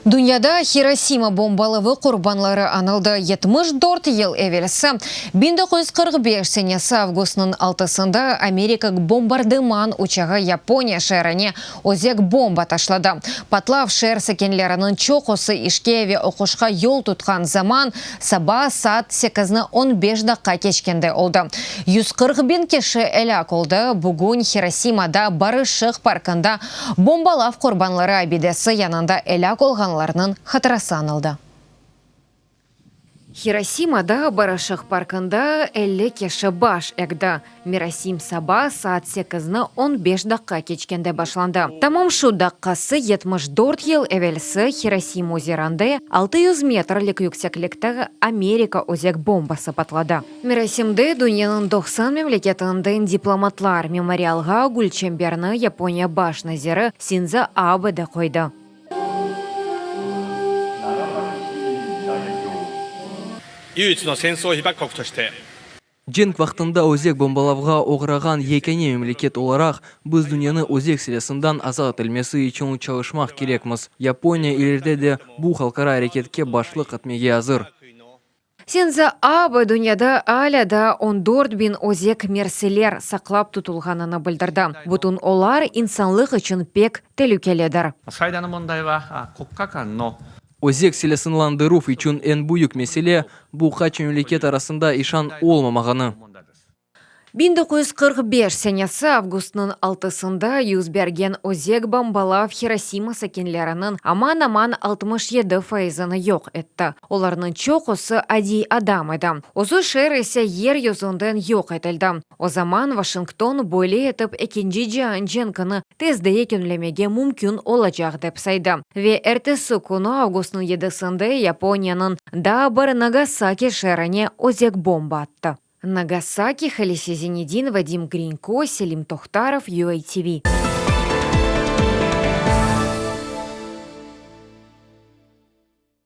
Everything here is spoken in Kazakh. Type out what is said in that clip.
Dünyada Hiroshima bombalығы құрбанлары анылды 74 ел әвелісі. 1945 сенесі августның 6-сында Америка бомбардыман учағы Япония шәріне өзек бомба ташлады. Патлав шәр сәкенлерінің чоқысы Ишкеве оқышқа yol тұтқан заман саба саат 8:15 даққа кешкенде олды. 140 кеші әләк олды. Бүгін Хиросимада Барышық паркында бомбалав құрбанлары абидесі янында әләк олғанларының хатырасы анылды. Хиросимада Барышық паркында 50 кеші баш әгді. Мирасим саба саат 8:15 даққа кечкенде башланды. Тамам шу даққасы 74 ел әвелісі Хиросима өзеранды 600 метрлік yüksекіліктегі Америка өзек бомбасы патлады. Мирасимді дүниенің 90 мемлекетінің дипломатлар мемориалға гүл чемберні Япония баш назері Синза Абеде қойды. Женг вақтында өзек бомбалавға оғыраған екене мемлекет оларақ, біз дүнияны өзек селесіндан азат әлмесі үшін çalışмақ керекміз. Япония елерде де бұл халқара әрекетке башлық атмеге азыр. Сенза Абе дүнияда аляда 14.000 өзек мерселер сақлап тұтылғанына білдірді. Бұтын олар инсанлық үшін пек тәлікеледір. Өзек селесінландыру үшін ән бұйық меселе бұл қач мемлекет арасында ишан олмамағаны. 1945 сенесі августның 6-сында юзберген өзек бомбалав Хиросима сәкенлерінің аман-аман 67% жоқ етті. Оларының чоқысы әдей адам еді. Озу шер есе ер юзунден жоқ етілді. О заман Вашингтон бойле етіп екінші жан женкіні тезді екенлемеге мүмкін олacak деп сайды. Ве әртесі күні августның 7-сінде Японияның да бір Нагасаки шеріне өзек бомба атты. Нагасаки, Халисе Зенедин, Вадим Гринько, Селим Тохтаров, UATV.